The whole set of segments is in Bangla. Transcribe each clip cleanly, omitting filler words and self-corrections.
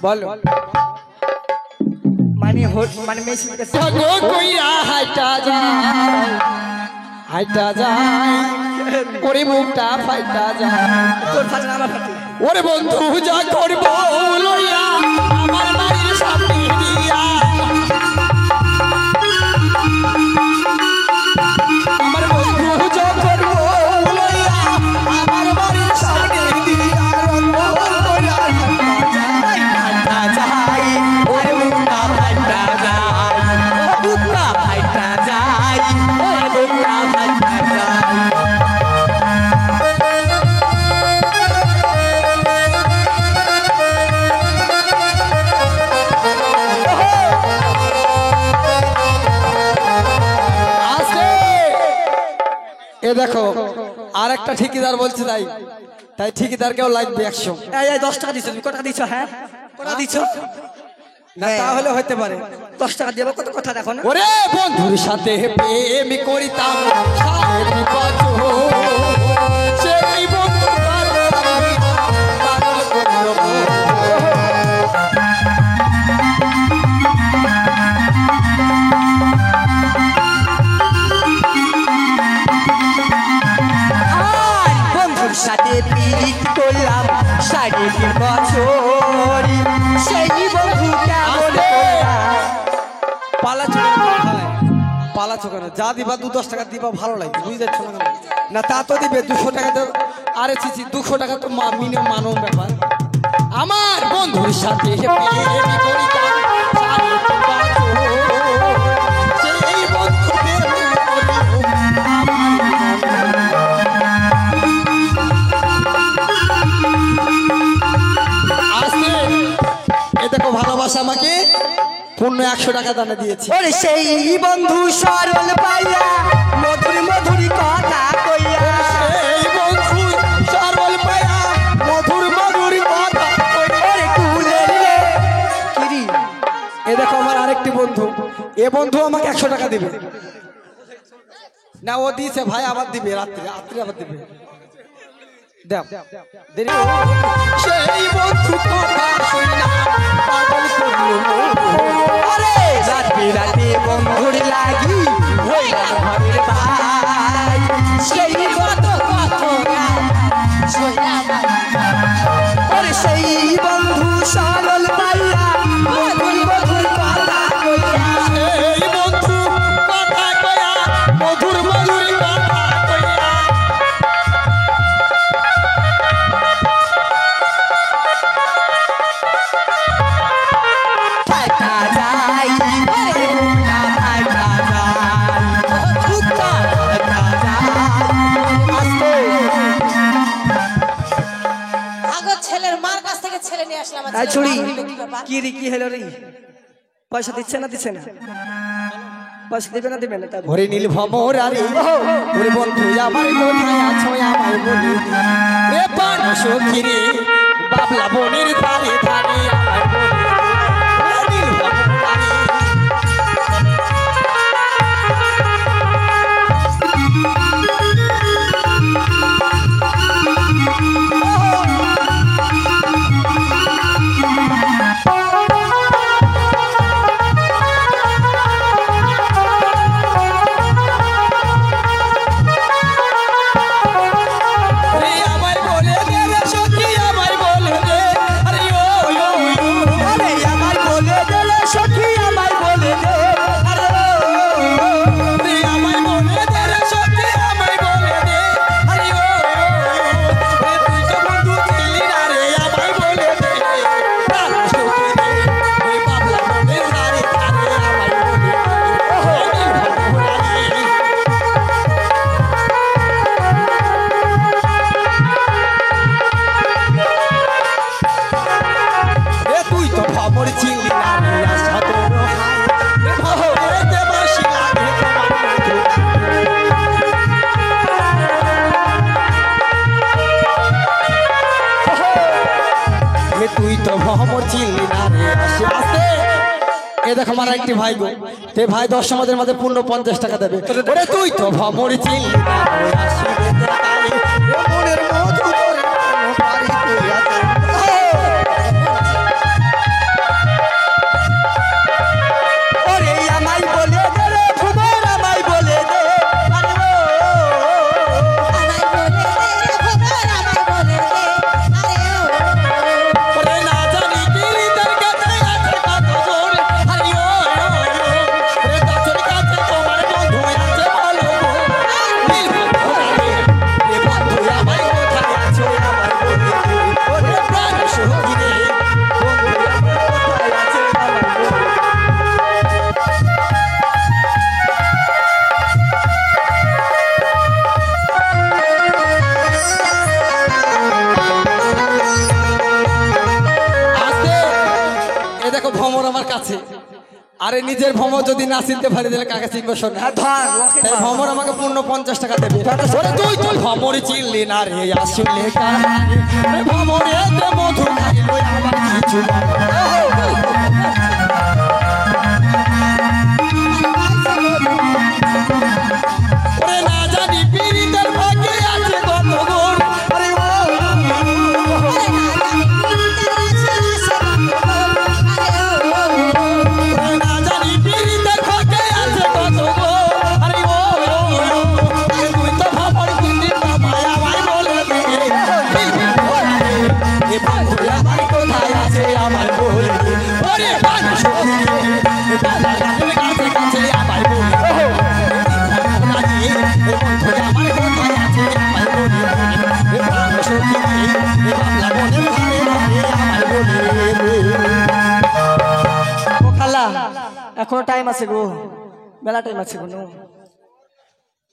বলো মানে মানে মেশিন গো কইরা হাইটা যায় ওরে মুখটা ফাইটা যায় তোর ফাটা আমার ফাটি ওরে বন্ধু যা করব লইয়া আমার বাড়ির সামনে দিয়া আমার বন্ধু যা করব লইয়া আমার বাড়ির সামনে দিয়া রঙ্গ কইরা হাইটা যায় ওরে মুখটা ফাইটা যায় মুখটা ফাইটা যায় ওরে মুখটা ফাইটা যায় এ দেখো আর একটা ঠিকাদার বলছে তাই ঠিকাদারকেও লাগবে 100 এই 10 টাকা দিছো তুমি কত টাকা দিছো হ্যাঁ কত দিছো না তাহলে হতে পারে 10 টাকা দেব কত কথা দেখো না ওরে বন্ধুর সাথে প্রেম করিতাম সাথে পাচো সেই বন্ধু পাগল করলো সাথে পিট করলাম 3.5 বছর সেই বন্ধুটা পালাচ্ছ কেন যা দিবা 2-10 টাকা দিবা ভালো লাগবে বুঝতে যাচ্ছ না না তা তো দিবে 200 টাকা দেব আরে চিচি 200 টাকা তো মিনিমাম মানব ব্যাপার আমার বন্ধুর সাথে প্রেম করিতাম 3.5 বছর সেই বন্ধুকে দেখো ভালোবাসা আমাকে পূর্ণ 100 টাকা দানে দিয়েছে ওরে সেই বন্ধু সরল পাইয়া মধুর মধুর কথা কইয়া সেই বন্ধু সরল পাইয়া মধুর মধুর কথা কইয়া ওরে কুলের রে কিরি এই দেখো আমার আরেকটি বন্ধু এ বন্ধু আমাকে 100 টাকা দিবে না ও দিয়েছে ভাই আবার দিবে রাত্রে আবার দিবে দেখ দেরি সেই বন্ধু কথা শুননা পাগল করলো আরে রাতে বন্ধুর লাগি হইলা ঘরের ভাই সেই বন্ধু কথা শুননা আরে সেই বন্ধু সরল পাইয়া মধুর মধুর কথা কইয়া সেই বন্ধু কথা কইয়া মধুর মধুর কথা কইয়া কি হলো রে পয়সা দিচ্ছে না পয়সা দিবে না ওরে নীল ভমর আরে ওরে বন্ধু আমার কোথায় আছো আমায় বলি রে পান সখী রে বাবলা বনের ধারে ধারে আমায় বলি নীল ভমর আরে দেখো আমার একটি ভাই গো হে ভাই 10 সমাজের মধ্যে পূর্ণ 50 টাকা দেবে। ওরে তুই তো ভমর চিনলি না ওই আসিবে তাই মনের মধু তোরে পারি তুই আছে। ওরে আমায় বলে দে রে ভুবন আমায় বলে দে আরে ও আমায় বলে দে রে ভুবন আমায় বলে দে আরে ও ওরে না জানি কি তোর কাছে আছে কত জোর আরে ও ওরে তোর কাছে তোমার বন্ধু আছে ভালো নীল বন্ধু রে বন্ধু আমায় কোথায় আছো আমায় বলে দে ওরে প্রাণ সখী রে বন্ধু আমায় কোথায় আছে আমায় বলে দে। আস্তে এ দেখো ভ্রমর আমার কাছে। আরে নিজের ভ্রমর যদি না চিনতে পারি তাহলে কাকে চিনবো শোন। তাই ভ্রমর আমাকে পূর্ণ 50 টাকা দেবে। ওরে তুই তুই ভ্রমর চিনলি না রে আসলে কারে ভ্রমরে তে মধু খাইলো আমার কিছু ওরে না জানি পীড়িতের ভাগ্যে আছে কত গুণ আরে ও না জানি পীড়িতের ভাগ্যে আছে কত গুণ আরে ও তুই তো ভাবর দিন মায়া আমায় বলে দে এ বন্ধু আমার কোথায় আছে আমায় বলে দে ওরে বাবা সখী এ বাবা রাতের কাছে কাছে আমায় বলে দে এ বন্ধু আমার কোথায় আছে আমায় বলে দে এ বাবা সখী এ বাবা মনের ভাবে ভাবে আমায় বলে দে। ও খালা এখনো টাইম আছে গো, মেলা টাইম আছে গো।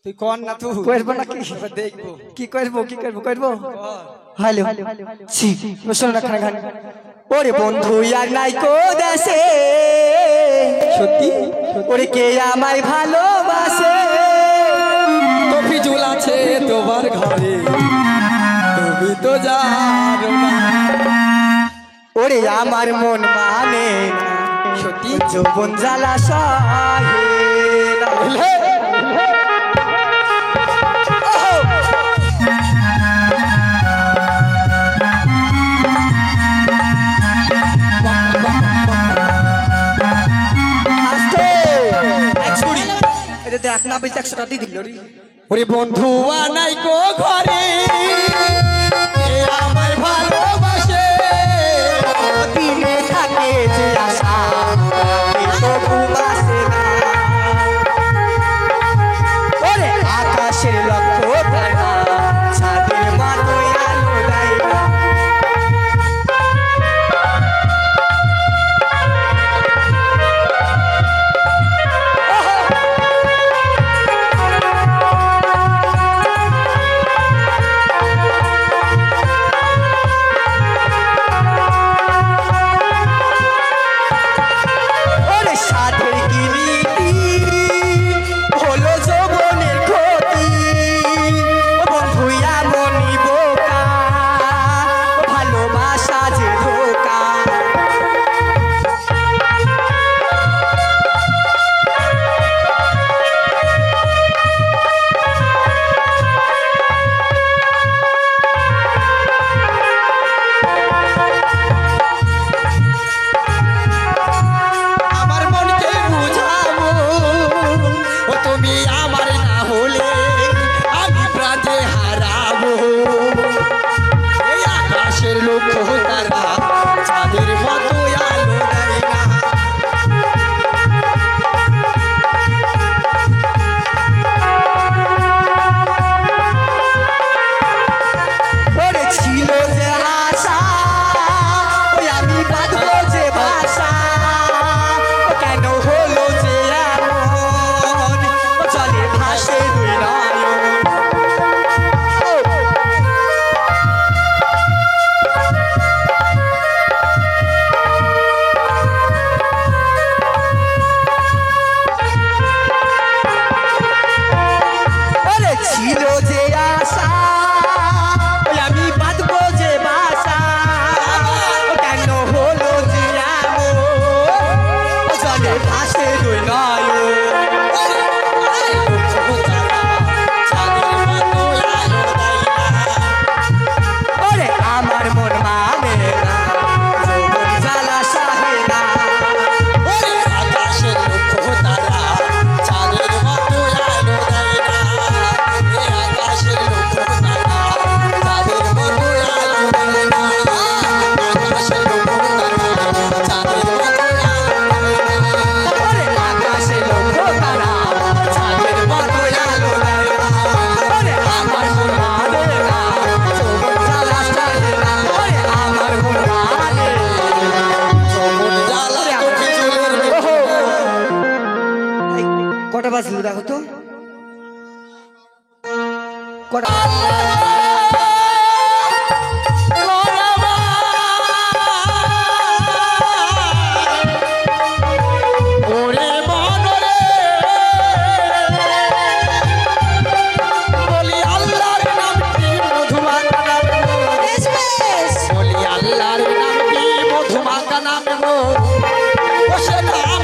তুই কোন না তুই করবো নাকি? দেখবো কি করবো কি করবো করবো? হ্যালো ছি শোনো না খানা খান। ওরে বন্ধু আর নাই কো দেশে সত্যি ওরে কে আমায় ভালোবাসে তো ফিজুল আছে তোমার ঘরে তুমি তো জানো না ওরে আমার মন মানে সত্যি যৌবন জ্বালা সহে না। আস্তে এটা দেখ না বেশি 100 টাকা দিয়ে দিল রে। ওরে বন্ধু আনাই গো ঘরে এ আমায় ভালোবাসে দিনে থাকে যে আশা রাতে তো ঘুমাসে না। ওরে আকাশের লক্ষ্য তারা ছাদের মতোই আলো দেয় না। ওরে সাধের গিরিটি হলো যৌবনের ক্ষতি। ও বন্ধুয়া মনি বোকা ভালোবাসা যে ধোকা। আমার মনকে বুঝাবো ও তুমি আমার না হলে আমি প্রাণে হারাবো এই আকাশের লক্ষ্য তারা চাঁদের মতো আলো দেয় না ওরে ছিল যে আশা ওই আমি বাঁধবো যে ভাষা ও কেন হলো যে এমন ও চলে ভাসে দুই নয়ন। ওরে ছিল যে আশা ওই আমি বাঁধবো যে বাসা ও কেন হলো যে এমন ও চলে ভাসে দুই নয়ন। বাজলো দেখো তো কটা ওরে বনরে বলি আল্লাহর নামটি মধুমাখা নাম গো। বেশ বেশ বলি আল্লাহর নামটি মধুমাখা নাম গো। ও সে না